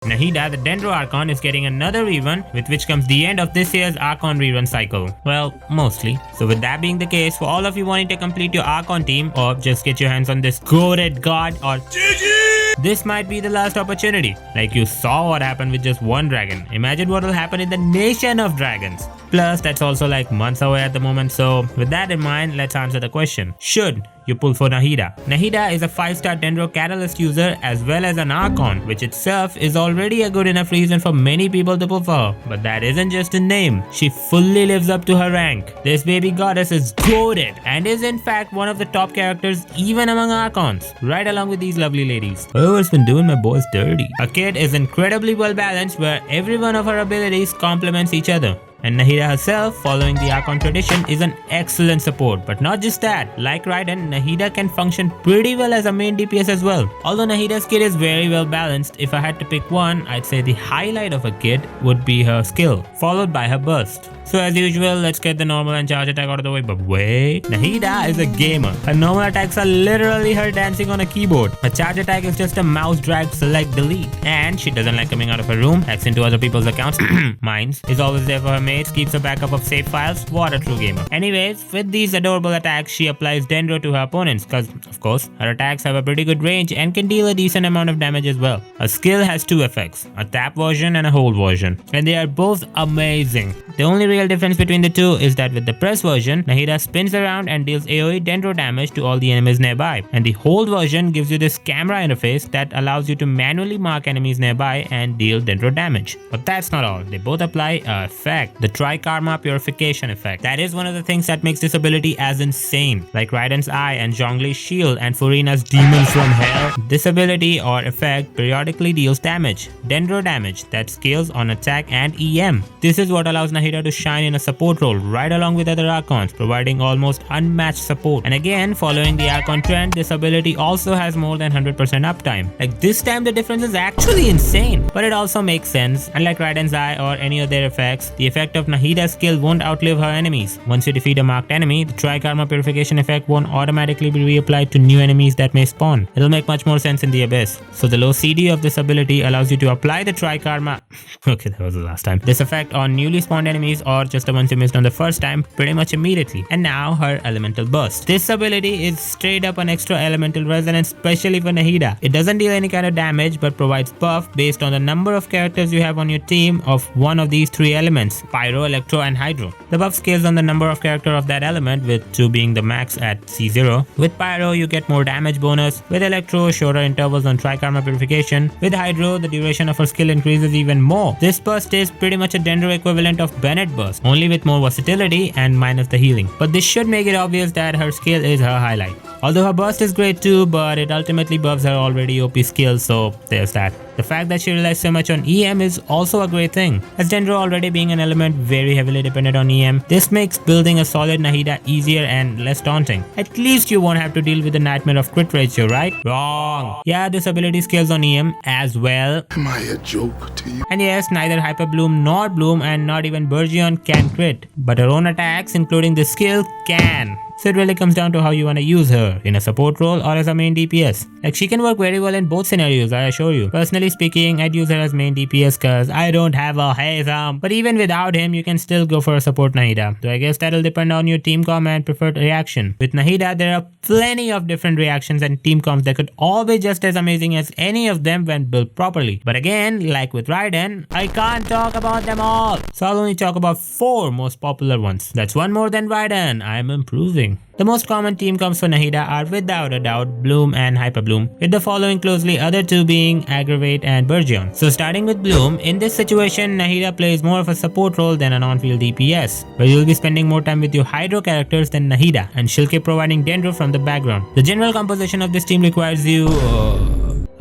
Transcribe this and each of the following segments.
Nahida, the Dendro Archon, is getting another rerun, with which comes the end of this year's Archon rerun cycle. Well, mostly. So with that being the case, for all of you wanting to complete your Archon team or just get your hands on this goated god or GG, this might be the last opportunity. Like you saw what happened with just one dragon. Imagine what will happen in the nation of dragons. Plus, that's also like months away at the moment, so with that in mind, let's answer the question. Should you pull for Nahida? Nahida is a 5-star Dendro Catalyst user as well as an Archon, which itself is already a good enough reason for many people to pull for her. But that isn't just a name, she fully lives up to her rank. This baby goddess is goated and is in fact one of the top characters even among Archons, right along with these lovely ladies. Whoever's been doing my boys dirty. Her kit is incredibly well balanced where every one of her abilities complements each other. And Nahida herself, following the Archon tradition, is an excellent support. But not just that, like Raiden, Nahida can function pretty well as a main DPS as well. Although Nahida's kit is very well balanced, if I had to pick one, I'd say the highlight of her kit would be her skill, followed by her burst. So as usual, let's get the normal and charge attack out of the way. But wait, Nahida is a gamer. Her normal attacks are literally her dancing on a keyboard. Her charge attack is just a mouse drag select delete. And she doesn't like coming out of her room, hacks into other people's accounts. Mines is always there for her mates, keeps a backup of save files. What a true gamer. Anyways, with these adorable attacks, she applies Dendro to her opponents cause, of course, her attacks have a pretty good range and can deal a decent amount of damage as well. Her skill has two effects, a tap version and a hold version. And they are both amazing. The only real difference between the two is that with the press version, Nahida spins around and deals AoE Dendro damage to all the enemies nearby. And the hold version gives you this camera interface that allows you to manually mark enemies nearby and deal Dendro damage. But that's not all. They both apply a effect, the Tri-Karma Purification effect. That is one of the things that makes this ability as insane. Like Raiden's Eye and Zhongli's Shield and Furina's Demons from Hell, this ability or effect periodically deals damage, Dendro damage, that scales on attack and EM. This is what allows Nahida to shine in a support role right along with other Archons, providing almost unmatched support. And again, following the Archon trend, this ability also has more than 100% uptime. Like this time the difference is actually insane, but it also makes sense. Unlike Raiden's Eye or any of their effects, the effect of Nahida's skill won't outlive her enemies. Once you defeat a marked enemy, the Tri-Karma Purification effect won't automatically be reapplied to new enemies that may spawn. It'll make much more sense in the Abyss. So the low CD of this ability allows you to apply the Tri-Karma okay, that was the last time. This effect on newly spawned enemies or just the ones you missed on the first time pretty much immediately. And now her Elemental Burst. This ability is straight up an extra elemental resonance, especially for Nahida. It doesn't deal any kind of damage but provides buff based on the number of characters you have on your team of one of these three elements, Pyro, Electro and Hydro. The buff scales on the number of character of that element, with 2 being the max at C0. With Pyro you get more damage bonus, with Electro shorter intervals on Tri-Karma Purification, with Hydro the duration of her skill increases even more. This burst is pretty much a Dendro equivalent of Bennett burst, only with more versatility and minus the healing. But this should make it obvious that her skill is her highlight. Although her burst is great too, but it ultimately buffs her already OP skill, so there's that. The fact that she relies so much on EM is also a great thing. As Dendro already being an element very heavily dependent on EM, this makes building a solid Nahida easier and less daunting. At least you won't have to deal with the nightmare of crit ratio, right? Wrong! Yeah, this ability scales on EM as well. Am I a joke to you? And yes, neither Hyper Bloom nor Bloom and not even Burgeon can crit, but her own attacks, including this skill, can. So it really comes down to how you want to use her, in a support role or as a main DPS. Like she can work very well in both scenarios, I assure you. Personally speaking, I'd use her as main DPS cause I don't have a Hazam. But even without him, you can still go for a support Nahida. So I guess that'll depend on your team comp and preferred reaction. With Nahida, there are plenty of different reactions and team comps that could all be just as amazing as any of them when built properly. But again, like with Raiden, I can't talk about them all. So I'll only talk about 4 most popular ones. That's one more than Raiden. I'm improving. The most common team comps for Nahida are without a doubt Bloom and Hyper Bloom, with the following closely, other two being Aggravate and Burgeon. So starting with Bloom, in this situation Nahida plays more of a support role than an on-field DPS, where you'll be spending more time with your Hydro characters than Nahida, and she'll keep providing Dendro from the background. The general composition of this team requires you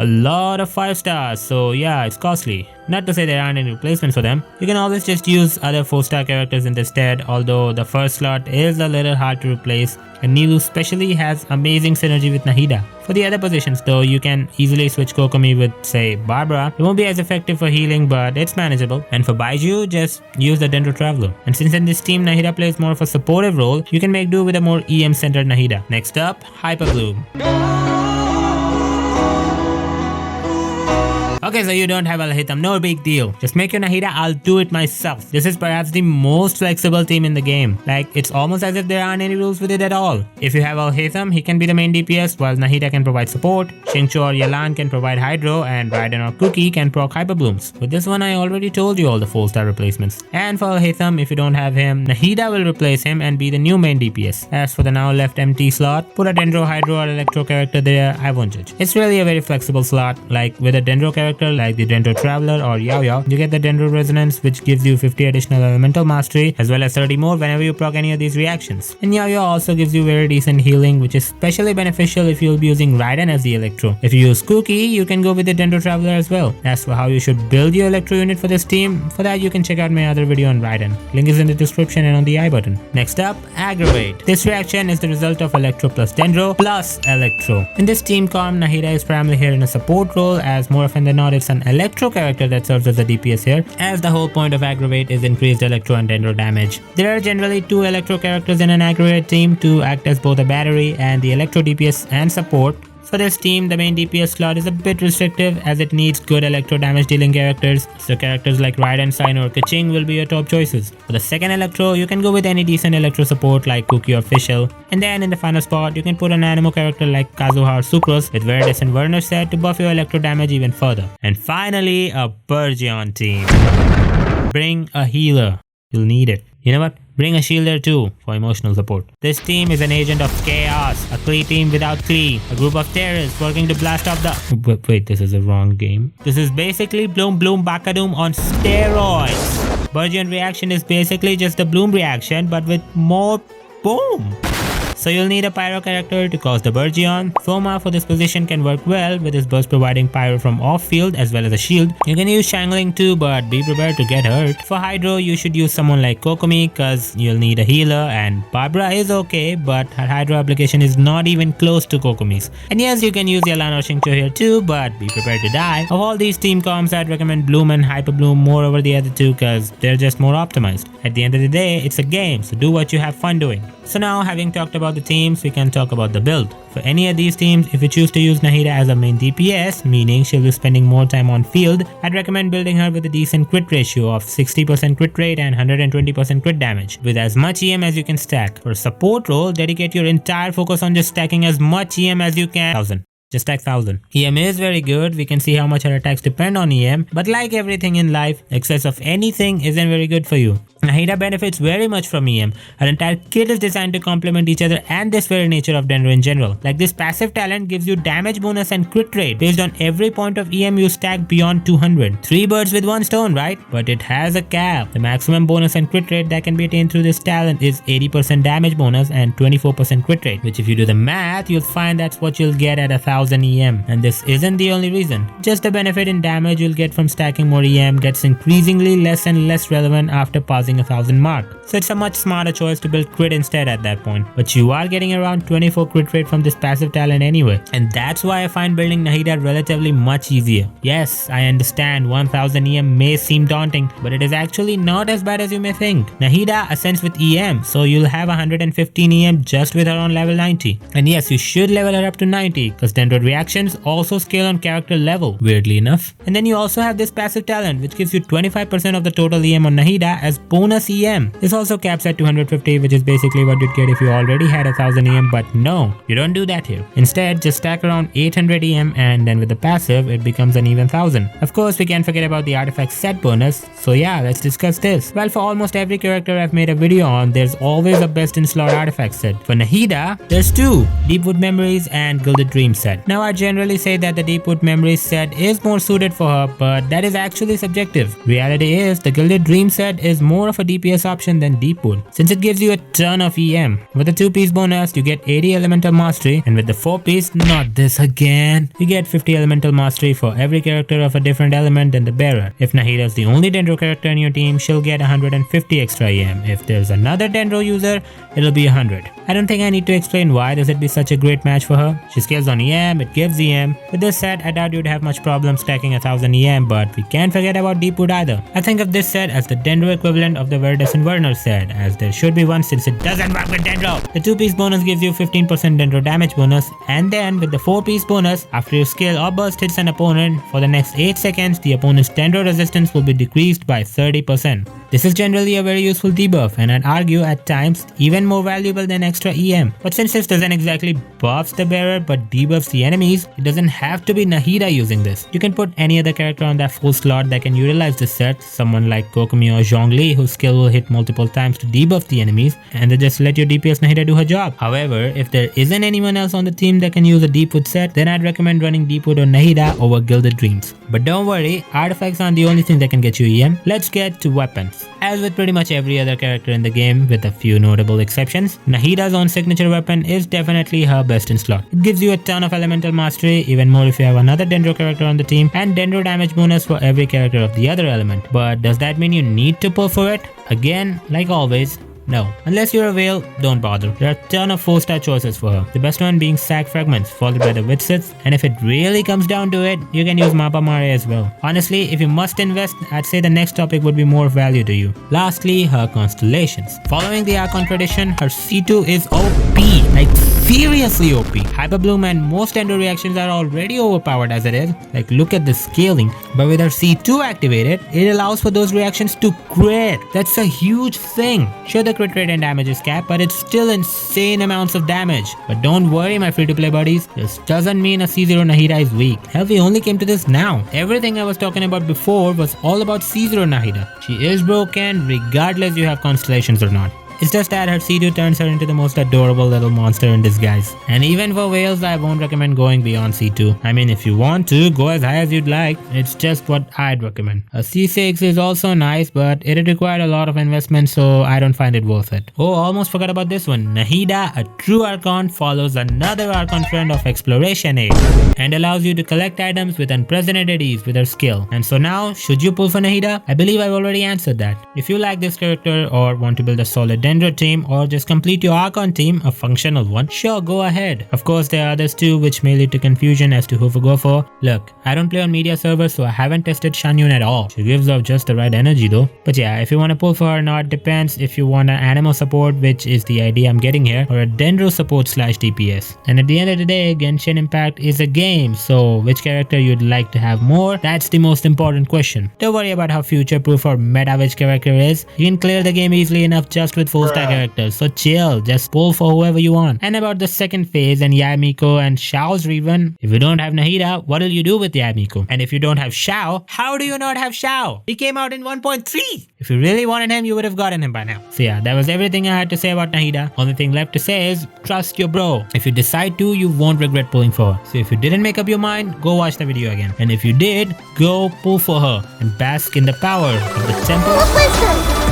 a lot of 5 stars, so yeah, it's costly. Not to say there aren't any replacements for them. You can always just use other 4-star characters in the stead, although the first slot is a little hard to replace, and Nilu especially has amazing synergy with Nahida. For the other positions though, you can easily switch Kokomi with say Barbara. It won't be as effective for healing, but it's manageable. And for Baiju, just use the Dendro Traveler. And since in this team Nahida plays more of a supportive role, you can make do with a more EM centered Nahida. Next up, Hyper Bloom. Okay, so you don't have Al-Hitham, no big deal. Just make your Nahida, I'll do it myself. This is perhaps the most flexible team in the game. Like, it's almost as if there aren't any rules with it at all. If you have Al-Hitham, he can be the main DPS, while Nahida can provide support, Xingqiu or Yelan can provide Hydro, and Raiden or Cookie can proc Hyper Blooms. With this one, I already told you all the 4-star replacements. And for Al-Hitham, if you don't have him, Nahida will replace him and be the new main DPS. As for the now left empty slot, put a Dendro, Hydro or Electro character there, I won't judge. It's really a very flexible slot. Like with a Dendro character like the Dendro Traveler or Yao Yao, you get the Dendro Resonance, which gives you 50 additional elemental mastery as well as 30 more whenever you proc any of these reactions. And Yao Yao also gives you very decent healing, which is especially beneficial if you'll be using Raiden as the Electro. If you use Cookie, you can go with the Dendro Traveler as well. As for how you should build your Electro unit for this team, for that you can check out my other video on Raiden. Link is in the description and on the I button. Next up, Aggravate. This reaction is the result of Electro plus Dendro plus Electro. In this team comp, Nahida is primarily here in a support role, as more often than not it's an Electro character that serves as a DPS here, as the whole point of Aggravate is increased Electro and Dendro damage. There are generally 2 Electro characters in an Aggravate team to act as both a battery and the Electro DPS and support. For this team, the main DPS slot is a bit restrictive as it needs good Electro damage dealing characters, so characters like Raiden, Sign or Keqing will be your top choices. For the second Electro, you can go with any decent Electro support like Cookie or Fischl, and then in the final spot, you can put an Anemo character like Kazuha or Sucrose with very decent Werner set to buff your Electro damage even further. And finally, a Burgeon team. Bring a healer, you'll need it. You know what? Bring a shielder too for emotional support. This team is an agent of chaos, a Klee team without Klee, a group of terrorists working to blast off the... Wait, this is the wrong game. This is basically Bloom Bakadoom on steroids. Burgeon reaction is basically just the Bloom reaction but with more boom. So you'll need a Pyro character to cause the Burgeon. Thoma for this position can work well with his burst providing Pyro from off field as well as a shield. You can use Shangling too, but be prepared to get hurt. For Hydro, you should use someone like Kokomi cause you'll need a healer, and Barbara is okay, but her Hydro application is not even close to Kokomi's. And yes, you can use Yelan or Xingqiu here too, but be prepared to die. Of all these team comps, I'd recommend Bloom and Hyper Bloom more over the other two cause they're just more optimized. At the end of the day, it's a game, so do what you have fun doing. So now, having talked about the teams, we can talk about the build. For any of these teams, if you choose to use Nahida as a main DPS, meaning she'll be spending more time on field, I'd recommend building her with a decent crit ratio of 60% crit rate and 120% crit damage, with as much EM as you can stack. For a support role, dedicate your entire focus on just stacking as much EM as you can. 1000. Just stack 1000. EM is very good, we can see how much her attacks depend on EM, but like everything in life, excess of anything isn't very good for you. Nahida benefits very much from EM. Her entire kit is designed to complement each other and this very nature of Dendro in general. Like this passive talent gives you damage bonus and crit rate based on every point of EM you stack beyond 200. 3 birds with 1 stone, right? But it has a cap. The maximum bonus and crit rate that can be attained through this talent is 80% damage bonus and 24% crit rate, which if you do the math, you'll find that's what you'll get at 1000 EM. And this isn't the only reason. Just the benefit in damage you'll get from stacking more EM gets increasingly less and less relevant after passing 1000 mark. So it's a much smarter choice to build crit instead at that point. But you are getting around 24 crit rate from this passive talent anyway. And that's why I find building Nahida relatively much easier. Yes, I understand 1000 EM may seem daunting, but it is actually not as bad as you may think. Nahida ascends with EM, so you'll have 115 EM just with her on level 90. And yes, you should level her up to 90, because Dendro reactions also scale on character level, weirdly enough. And then you also have this passive talent, which gives you 25% of the total EM on Nahida as bonus EM. This also caps at 250, which is basically what you'd get if you already had 1000 EM, but no, you don't do that here. Instead, just stack around 800 EM and then with the passive, it becomes an even 1000. Of course, we can't forget about the artifact set bonus, so yeah, let's discuss this. Well, for almost every character I've made a video on, there's always a best in slot artifact set. For Nahida, there's 2, Deepwood Memories and Gilded Dream set. Now, I generally say that the Deepwood Memories set is more suited for her, but that is actually subjective. Reality is, the Gilded Dream set is more of a DPS option than Deepwood, since it gives you a ton of EM. With the 2-piece bonus, you get 80 elemental mastery, and with the 4-piece, not this again, you get 50 elemental mastery for every character of a different element than the bearer. If Nahida is the only Dendro character in your team, she'll get 150 extra EM. If there's another Dendro user, it'll be 100. I don't think I need to explain why this would be such a great match for her. She scales on EM, EM, it gives EM. With this set, I doubt you'd have much problem stacking 1000 EM, but we can't forget about Deepwood either. I think of this set as the Dendro equivalent of the Verdus Inverner set, as there should be one since it doesn't work with Dendro. The 2-piece bonus gives you 15% Dendro damage bonus, and then with the 4-piece bonus, after your skill or burst hits an opponent, for the next 8 seconds, the opponent's Dendro resistance will be decreased by 30%. This is generally a very useful debuff, and I'd argue at times even more valuable than extra EM. But since this doesn't exactly buffs the bearer but debuffs the enemies, it doesn't have to be Nahida using this. You can put any other character on that full slot that can utilize this set, someone like Kokomi or Zhongli whose skill will hit multiple times to debuff the enemies, and then just let your DPS Nahida do her job. However, if there isn't anyone else on the team that can use a Deepwood set, then I'd recommend running Deepwood or Nahida over Gilded Dreams. But don't worry, artifacts aren't the only thing that can get you EM. Let's get to weapons. As with pretty much every other character in the game, with a few notable exceptions, Nahida's own signature weapon is definitely her best in slot. It gives you a ton of elemental mastery, even more if you have another Dendro character on the team, and Dendro damage bonus for every character of the other element. But does that mean you need to pull for it? Again, like always, no. Unless you're a whale, don't bother. There are a ton of 4-star choices for her. The best one being Sack Fragments, followed by the Witsits, and if it really comes down to it, you can use Mappa Mare as well. Honestly, if you must invest, I'd say the next topic would be more value to you. Lastly, her constellations. Following the Archon tradition, her C2 is OP, like seriously OP. Hyper Bloom and most Endo reactions are already overpowered as it is, like look at the scaling, but with her C2 activated, it allows for those reactions to crit. That's a huge thing. Sure, the crit rate and damage is capped, but it's still insane amounts of damage. But don't worry my free-to-play buddies, this doesn't mean a C0 Nahida is weak. Hell, we only came to this now. Everything I was talking about before was all about C0 Nahida. She is broken regardless you have constellations or not. It's just that her C2 turns her into the most adorable little monster in disguise. And even for whales, I won't recommend going beyond C2. I mean, if you want to, go as high as you'd like. It's just what I'd recommend. A C6 is also nice, but it required a lot of investment, so I don't find it worth it. Oh, almost forgot about this one. Nahida, a true Archon, follows another Archon trend of exploration aid and allows you to collect items with unprecedented ease with her skill. And so now, should you pull for Nahida? I believe I've already answered that. If you like this character or want to build a solid Dendro team or just complete your Archon team, a functional one, sure, go ahead. Of course, there are others too which may lead to confusion as to who to go for. Look, I don't play on media servers, so I haven't tested Shanyun at all. She gives off just the right energy though. But yeah, if you want to pull for her or not, depends if you want an animal support, which is the idea I'm getting here, or a Dendro support / DPS. And at the end of the day, Genshin Impact is a game, so which character you'd like to have more, that's the most important question. Don't worry about how future-proof or meta which character is. You can clear the game easily enough just with 4-star characters, so chill, just pull for whoever you want. And about the second phase and Yamiko and Xiao's rerun, if you don't have Nahida, what will you do with Yamiko? And if you don't have Xiao, how do you not have Xiao? He came out in 1.3! If you really wanted him, you would have gotten him by now. So yeah, that was everything I had to say about Nahida. Only thing left to say is, trust your bro. If you decide to, you won't regret pulling for her. So if you didn't make up your mind, go watch the video again. And if you did, go pull for her and bask in the power of the temple of wisdom.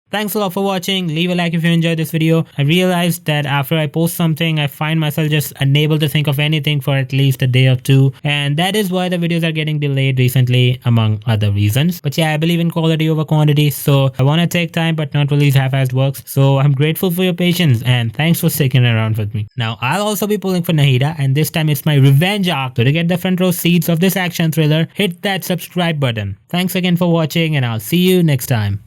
Thanks a lot for watching. Leave a like if you enjoyed this video. I realized that after I post something, I find myself just unable to think of anything for at least a day or two. And that is why the videos are getting delayed recently, among other reasons. But yeah, I believe in quality over quantity. So I want to take time but not release half-assed works. So I'm grateful for your patience and thanks for sticking around with me. Now, I'll also be pulling for Nahida, and this time it's my revenge arc. So to get the front row seats of this action thriller, hit that subscribe button. Thanks again for watching and I'll see you next time.